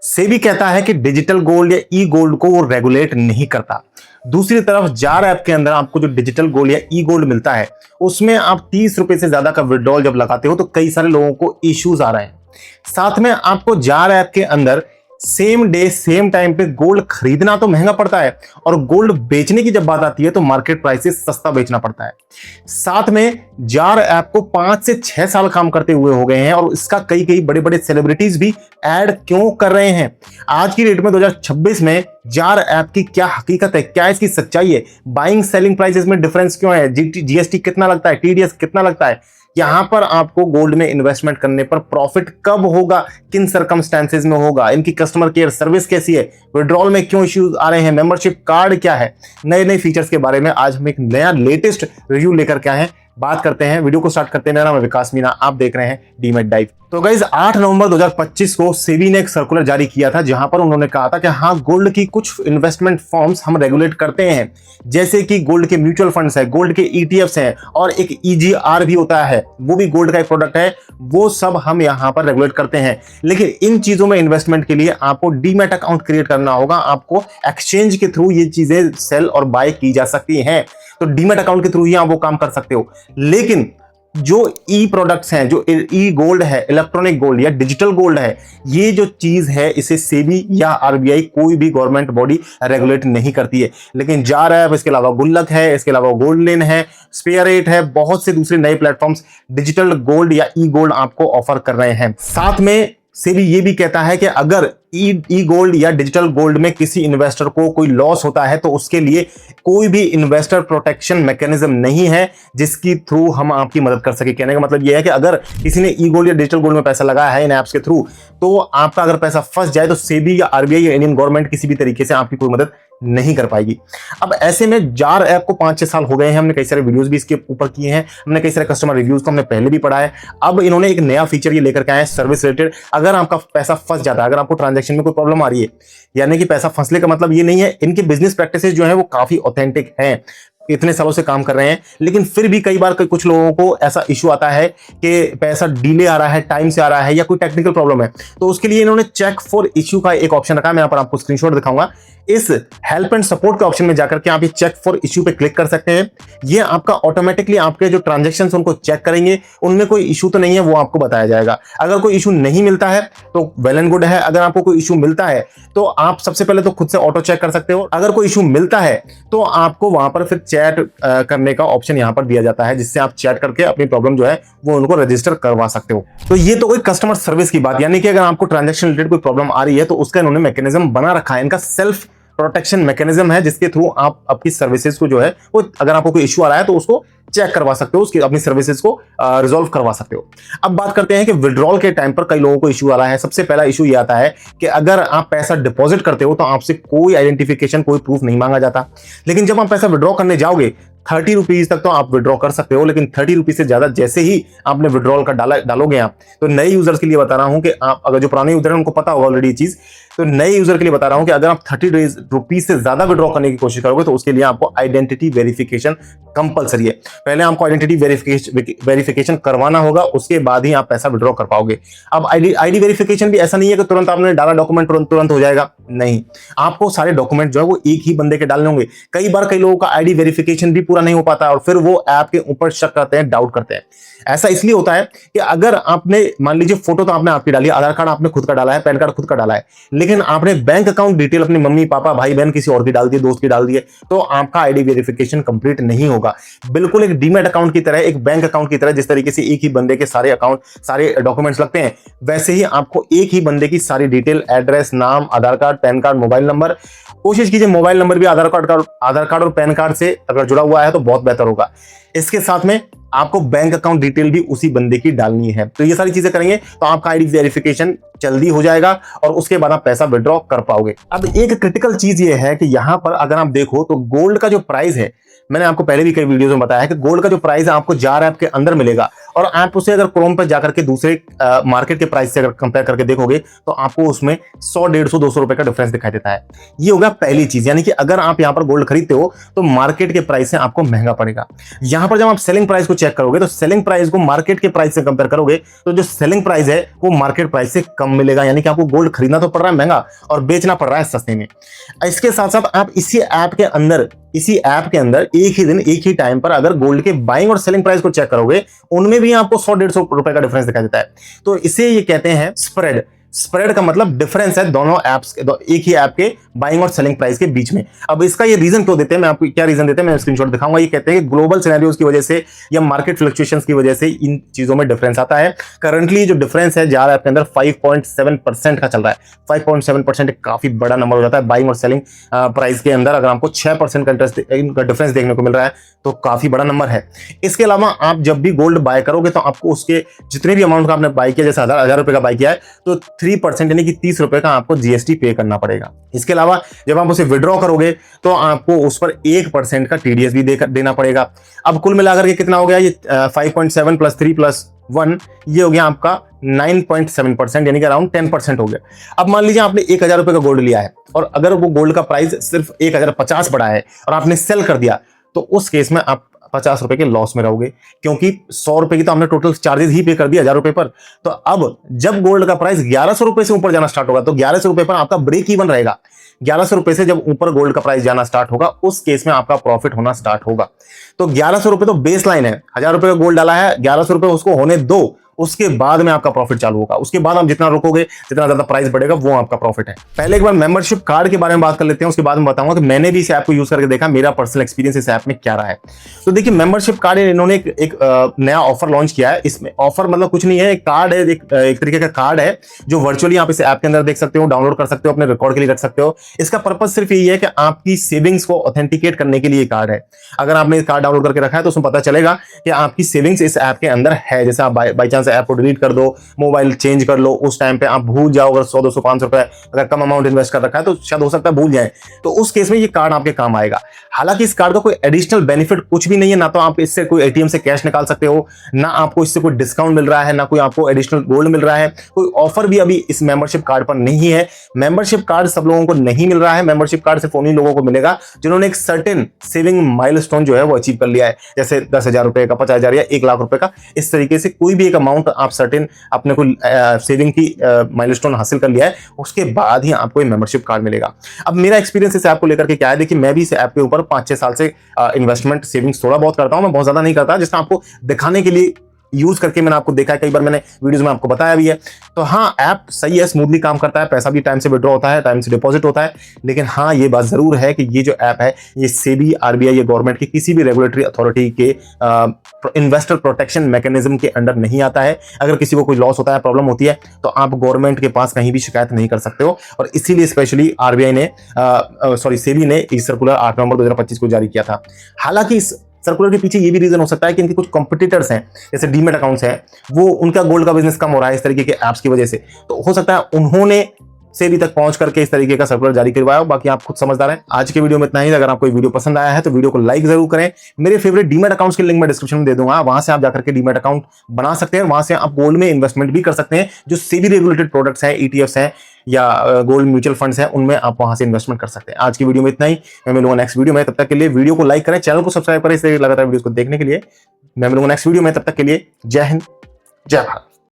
सेबी कहता है कि डिजिटल गोल्ड या ई गोल्ड को वो रेगुलेट नहीं करता। दूसरी तरफ जार ऐप के अंदर आपको जो डिजिटल गोल्ड या ई गोल्ड मिलता है उसमें आप 30 रुपए से ज्यादा का विड्रॉल जब लगाते हो तो कई सारे लोगों को इश्यूज आ रहे हैं। साथ में आपको जार ऐप के अंदर सेम डे सेम टाइम पे गोल्ड खरीदना तो महंगा पड़ता है और गोल्ड बेचने की जब बात आती है तो मार्केट प्राइस से सस्ता बेचना पड़ता है। साथ में जार ऐप को 5 से 6 साल काम करते हुए हो गए हैं और इसका कई कई बड़े बड़े सेलिब्रिटीज भी ऐड क्यों कर रहे हैं। आज की डेट में 2026 में जार ऐप की क्या हकीकत है, क्या इसकी सच्चाई है, बाइंग सेलिंग प्राइसेस में डिफरेंस क्यों है, जीएसटी कितना लगता है, टीडीएस कितना लगता है, यहां पर आपको गोल्ड में इन्वेस्टमेंट करने पर प्रॉफिट कब होगा, किन सर्कमस्टेंसेज में होगा, इनकी कस्टमर केयर सर्विस कैसी है, विड्रॉल में क्यों इश्यूज आ रहे हैं, मेंबरशिप कार्ड क्या है, नए नए फीचर्स के बारे में आज हम एक नया लेटेस्ट रिव्यू लेकर के आए हैं। बात करते हैं, वीडियो को स्टार्ट करते हैं। मेरा नाम है विकास मीना, आप देख रहे हैं डीमैट डाइव। तो गाइस 8 नवंबर 2025 को सेबी ने एक सर्कुलर जारी किया था जहां पर उन्होंने कहा था कि हाँ, गोल्ड की कुछ इन्वेस्टमेंट फॉर्म्स हम रेगुलेट करते हैं, जैसे कि गोल्ड के म्यूचुअल फंड्स है, गोल्ड के ईटीएफ्स हैं और एक ईजीआर भी होता है, वो भी गोल्ड का एक प्रोडक्ट है, वो सब हम यहां पर रेगुलेट करते हैं। लेकिन इन चीजों में इन्वेस्टमेंट के लिए आपको डीमैट अकाउंट क्रिएट करना होगा, आपको एक्सचेंज के थ्रू ये चीजें सेल और बाय की जा सकती हैं, तो डीमैट अकाउंट के थ्रू ही आप वो काम कर सकते हो। लेकिन जो ई प्रोडक्ट्स हैं, जो ई गोल्ड है, इलेक्ट्रॉनिक गोल्ड या डिजिटल गोल्ड है, ये जो चीज है इसे सेबी या आरबीआई कोई भी गवर्नमेंट बॉडी रेगुलेट नहीं करती है। लेकिन जार ऐप, इसके अलावा गुल्लक है, इसके अलावा गोल्डलेन है, स्पेयरेट है, बहुत से दूसरे नए प्लेटफॉर्म्स डिजिटल गोल्ड या ई गोल्ड आपको ऑफर कर रहे हैं। साथ में सेबी ये भी कहता है कि अगर ई गोल्ड या डिजिटल गोल्ड में किसी इन्वेस्टर को कोई लॉस होता है तो उसके लिए कोई भी इन्वेस्टर प्रोटेक्शन मैकेनिज्म नहीं है जिसकी थ्रू हम आपकी मदद कर सके। कहने का मतलब यह है कि अगर किसी ने ई गोल्ड या डिजिटल गोल्ड में पैसा लगाया है इन ऐप्स के थ्रू, तो आपका अगर पैसा फंस जाए तो सेबी या आरबीआई या इंडियन गवर्नमेंट किसी भी तरीके से आपकी कोई मदद नहीं कर पाएगी। अब ऐसे में जार ऐप को 5-6 साल हो गए हैं, हमने कई सारे वीडियोस भी इसके ऊपर किए हैं, हमने कई सारे कस्टमर रिव्यूज को हमने पहले भी पढ़ा है। अब इन्होंने एक नया फीचर ये लेकर के आए हैं सर्विस रिलेटेड। अगर आपका पैसा फंस जाता है, अगर आपको ट्रांजैक्शन में कोई प्रॉब्लम आ रही है, यानी कि पैसा फंसने का मतलब ये नहीं है, इनके बिजनेस प्रैक्टिसेस जो है वो काफी ऑथेंटिक हैं, इतने सालों से काम कर रहे हैं, लेकिन फिर भी कई बार कुछ लोगों को ऐसा इशू आता है कि पैसा डिले आ रहा है, टाइम से आ रहा है या कोई टेक्निकल प्रॉब्लम है, तो उसके लिए इन्होंने चेक फॉर इश्यू का एक ऑप्शन रखा है। मैं यहाँ पर आपको स्क्रीनशॉट दिखाऊंगा। इस हेल्प एंड सपोर्ट के ऑप्शन में जाकर के आप ये चेक फॉर इश्यू पे क्लिक कर सकते हैं। ये आपका ऑटोमेटिकली आपके जो ट्रांजैक्शंस उनको चेक करेंगे, उनमें कोई इशू तो नहीं है वो आपको बताया जाएगा। अगर कोई इशू नहीं मिलता है तो वेल एंड गुड है, अगर आपको कोई इशू मिलता है तो आप सबसे पहले तो खुद से ऑटो चेक कर सकते हो। अगर कोई इशू मिलता है तो आपको वहां पर फिर चैट करने का ऑप्शन यहां पर दिया जाता है, जिससे आप चैट करके अपनी प्रॉब्लम जो है वो उनको रजिस्टर करवा सकते हो। तो ये तो कोई कस्टमर सर्विस की बात, यानी कि अगर आपको ट्रांजैक्शन रिलेटेड कोई प्रॉब्लम आ रही है तो उसका इन्होंने मैकेनिज्म बना रखा है, इनका सेल्फ प्रोटेक्शन मैकेनिज्म है, जिसके थ्रू आप आपकी सर्विसेज को जो है वो, अगर आपको कोई इशू आ रहा है तो उसको चेक करवा सकते हो, उसकी अपनी सर्विसेज को रिजॉल्व करवा सकते हो। अब बात करते हैं कि विड्रॉल के टाइम पर कई लोगों को इशू आ रहा है। सबसे पहला इशू ये आता है कि अगर आप पैसा डिपॉजिट करते हो तो आपसे कोई आइडेंटिफिकेशन, कोई प्रूफ नहीं मांगा जाता, लेकिन जब आप पैसा विड्रॉ करने जाओगे 30 रुपीज तक तो आप विड्रॉ कर सकते हो, लेकिन 30 रुपीज से ज्यादा जैसे ही आपने विड्रॉल का डालोगे आप, तो नए यूजर्स के लिए बता रहा हूं कि आप, अगर जो पुराने यूजर हैं उनको पता होगा ऑलरेडी ये चीज, तो नए यूजर के लिए बता रहा हूं कि अगर आप 30 रुपीज से ज्यादा विड्रॉ करने की कोशिश करोगे तो उसके लिए आपको आइडेंटिटी वेरिफिकेशन कंपलसरी है। पहले आपको आइडेंटिटी वेरिफिकेशन करवाना होगा, उसके बाद ही आप पैसा विड्रॉ कर पाओगे। अब आईडी वेरिफिकेशन भी ऐसा नहीं है कि तुरंत आपने डाला डॉक्यूमेंट तुरंत हो जाएगा, नहीं, आपको सारे डॉक्यूमेंट जो है वो एक ही बंदे के डालने होंगे। कई बार कई लोगों का आईडी वेरिफिकेशन भी पूरा नहीं हो पाता और फिर वो ऐप के ऊपर शक करते हैं, डाउट करते हैं। ऐसा इसलिए होता है कि अगर आपने, मान लीजिए फोटो तो आपने आपकी डाली, आधार कार्ड आपने खुद का डाला है, पैन कार्ड खुद का डाला है, लेकिन आपने बैंक अकाउंट डिटेल अपनी मम्मी पापा भाई बहन किसी और की डाल दी, दोस्त की डाल दी है, तो आपका आईडी वेरिफिकेशन कंप्लीट नहीं होगा। बिल्कुल एक डीमैट अकाउंट की तरह, एक बैंक अकाउंट की तरह, जिस तरीके से एक ही बंदे के सारे अकाउंट, सारे डॉक्यूमेंट्स लगते हैं, वैसे ही आपको एक ही बंदे की सारी डिटेल, एड्रेस, नाम, Aadhaar card, PAN card, mobile number, कोशिश कीजिए मोबाइल नंबर भी आधार कार्ड और पैन कार्ड से अगर जुड़ा हुआ है तो बहुत बेहतर होगा। इसके साथ में आपको बैंक अकाउंट डिटेल भी उसी बंदे की डालनी है। तो ये सारी चीजें करेंगे तो आपका आईडी वेरिफिकेशन जल्दी हो जाएगा और उसके बाद आप पैसा विड्रॉ कर पाओगे। अब एक क्रिटिकल चीज ये है कि यहां पर अगर आप देखो तो गोल्ड का जो प्राइस है मैंने आपको पहले भी कई वीडियोस में बताया है कि गोल्ड का जो प्राइस है आपको जार ऐप के अंदर मिलेगा, और आप उसे अगर क्रोम पर जाकर के दूसरे मार्केट के प्राइस से अगर कंपेयर करके देखोगे तो आपको उसमें 100, 150, 200 रुपए का डिफरेंस दिखाई देता है। ये होगा पहली चीज, यानी कि अगर आप यहां पर गोल्ड खरीदते हो तो मार्केट के प्राइस से आपको महंगा पड़ेगा। यहां पर जब आप सेलिंग प्राइस को चेक करोगे तो सेलिंग प्राइस को मार्केट के प्राइस से कंपेयर करोगे तो जो सेलिंग प्राइस है वो मार्केट प्राइस से कम मिलेगा, यानी कि आपको गोल्ड खरीदना तो पड़ रहा है महंगा और बेचना पड़ रहा है सस्ते में। इसके साथ साथ आप इसी ऐप के अंदर एक ही दिन एक ही टाइम पर अगर गोल्ड के बाइंग और सेलिंग प्राइस को चेक करोगे उनमें भी आपको 100, 150 रुपए का डिफरेंस दिखाई देता है। तो इसे ये कहते हैं स्प्रेड। स्प्रेड का मतलब डिफरेंस है दोनों एप्स एक ही ऐप के बाइंग और सेलिंग प्राइस के बीच में। अब इसका ये रीजन क्यों देते हैं, मैं आपको क्या रीजन देते हैं मैं स्क्रीनशॉट दिखाऊंगा। ये कहते हैं कि ग्लोबल सिनेरियोज की वजह से या मार्केट फ्लक्चुएशंस की वजह से इन चीजों में डिफरेंस आता है। करंटली जो डिफरेंस है जार ऐप के अंदर 5.7% का चल रहा है। 5.7% काफी बड़ा नंबर हो जाता है बाइंग और सेलिंग प्राइस के अंदर। अगर आपको 6% का डिफरेंस देखने को मिल रहा है तो काफी बड़ा नंबर है। इसके अलावा आप जब भी गोल्ड बाय करोगे तो आपको उसके जितने भी अमाउंट का आपने बाय किया, जैसे 1000 रुपए का बाय किया है तो 3% यानी कि 30 रुपए का आपको जीएसटी पे करना पड़ेगा। इसके अलावा जब आप उसे विड्रॉ करोगे तो आपको उस पर 1% का टीडीएस भी देना पड़ेगा। अब कुल मिलाकर के कितना हो गया ये 5.7 + 3 + 1 ये हो गया आपका 9.7%, यानी कि अराउंड 10% हो गया। अब मान लीजिए आपने 1000 रुपए का गोल्ड लिया है और अगर वो गोल्ड का प्राइस सिर्फ 1050 पड़ा है और आपने सेल कर दिया तो उस केस में आप 50 रुपए के लॉस में रहोगे, क्योंकि 100 रुपए की तो हमने टोटल चार्जेस ही पे कर दिया 1000 रुपए पर। तो अब जब गोल्ड का प्राइस 1100 रुपए से ऊपर जाना स्टार्ट होगा तो 1100 रुपए पर आपका ब्रेक इवन रहेगा। 1100 रुपए से जब ऊपर गोल्ड का प्राइस जाना स्टार्ट होगा उस केस में आपका प्रॉफिट होना स्टार्ट होगा। तो 1100 रुपए तो बेस लाइन है, 1000 रुपए का गोल्ड डाला है, 1100 रुपए उसको होने दो, उसके बाद में आपका प्रॉफिट चालू होगा। उसके बाद आप जितना रुकोगे जितना ज्यादा प्राइस बढ़ेगा वो आपका प्रॉफिट है। पहले एक बार मेंबरशिप कार्ड के बारे में बात कर लेते हैं, उसके बाद में बताऊंगा कि मैंने भी इस ऐप को यूज करके देखा, मेरा पर्सनल एक्सपीरियंस इस ऐप में क्या रहा है। तो देखिए मेंबरशिप कार्ड इन्होंने एक नया ऑफर लॉन्च किया है। इसमें ऑफर मतलब कुछ नहीं है, एक कार्ड है, एक तरीके का कार्ड है जो वर्चुअली आप इस ऐप के अंदर देख सकते हो, डाउनलोड कर सकते हो, अपने रिकॉर्ड के लिए रख सकते हो। इसका पर्पज सिर्फ यही है कि आपकी सेविंग्स को ऑथेंटिकेट करने के लिए कार्ड है। अगर आपने कार्ड डाउनलोड करके रखा है तो उसमें पता चलेगा कि आपकी सेविंग्स इस ऐप के अंदर है। जैसे आप बाई चांस ऐप को डिलीट कर दो, मोबाइल चेंज कर लो, उस टाइम पे आप भूल जाओ, अगर 100, 200, 500 रुपए अगर कम अमाउंट इन्वेस्ट कर रखा है तो शायद हो सकता है भूल जाए, तो उस केस में ये कार्ड आपके काम आएगा। हालांकि इस कार्ड का कोई एडिशनल बेनिफिट कुछ भी नहीं है, ना तो आप इससे कोई एटीएम से कैश निकाल सकते हो, ना आपको इससे कोई डिस्काउंट मिल रहा है, ना कोई आपको एडिशनल गोल्ड मिल रहा है, कोई ऑफर भी अभी इस मेंबरशिप कार्ड पर नहीं है। मेंबरशिप कार्ड सब लोगों को नहीं मिल रहा है, मेंबरशिप कार्ड सिर्फ उन्हीं लोगों को मिलेगा जिन्होंने एक सर्टेन सेविंग माइलस्टोन जो है वो अचीव कर लिया है, जैसे 10,000 रुपए का, 50,000 या 1,00,000 रुपए का। इस तरीके से कोई भी एक अमाउंट आप सर्टेन अपने को सेविंग की माइलस्टोन हासिल कर लिया है, उसके बाद ही आपको ये मेंबरशिप कार्ड मिलेगा। अब मेरा एक्सपीरियंस इस ऐप को लेकर के क्या है, देखिए मैं भी इस ऐप के ऊपर 5-6 साल से इन्वेस्टमेंट सेविंग्स थोड़ा बहुत करता हूं, मैं बहुत ज्यादा नहीं करता, जिसमें आपको दिखाने के लिए यूज करके मैंने आपको देखा है, कई बार मैंने वीडियोस में आपको बताया भी है। तो हाँ, ऐप सही है, स्मूथली काम करता है, पैसा भी टाइम से विड्रॉ होता है, टाइम से डिपॉजिट होता है। लेकिन हाँ, ये बात जरूर है कि ये जो ऐप है ये सेबी, आरबीआई या गवर्नमेंट की किसी भी रेगुलेटरी अथॉरिटी के इन्वेस्टर प्रोटेक्शन मैकेनिज्म के अंडर नहीं आता है। अगर किसी को कोई लॉस होता है, प्रॉब्लम होती है, तो आप गवर्नमेंट के पास कहीं भी शिकायत नहीं कर सकते हो। और इसीलिए स्पेशली आरबीआई ने सेबी ने इस सर्कुलर 8 नवंबर 2025 को जारी किया था। हालांकि इस सर्कुलर के पीछे ये भी रीजन हो सकता है कि इनके कुछ कॉम्पिटिटर्स हैं, जैसे डीमेट अकाउंट्स हैं, वो उनका गोल्ड का बिजनेस कम हो रहा है इस तरीके के ऐप्स की वजह से, तो हो सकता है उन्होंने सेबी तक पहुंच करके इस तरीके का सर्कुलर जारी करवाया हो। बाकी आप खुद समझदार हैं। आज के वीडियो में इतना ही। अगर आपको वीडियो पसंद आया है तो वीडियो को लाइक जरूर करें। मेरे फेवरेट डीमेट अकाउंट्स के लिंक मैं डिस्क्रिप्शन में दे दूंगा, वहां से आप जाकर के डीमेट अकाउंट बना सकते हैं, वहां से आप गोल्ड में इन्वेस्टमेंट भी कर सकते हैं। जो सेबी रेगुलेटेड प्रोडक्ट्स हैं, ईटीएफ्स हैं या गोल्ड म्यूचुअल फंड्स हैं, उनमें आप वहां से इन्वेस्टमेंट कर सकते हैं। आज की वीडियो में इतना ही। मैं मिलूंगा नेक्स्ट वीडियो में, तब तक के लिए वीडियो को लाइक करें, चैनल को सब्सक्राइब करें इस लगातार वीडियो को देखने के लिए। मैं मिलूंगा नेक्स्ट वीडियो में, तब तक के लिए जय हिंद, जय भारत।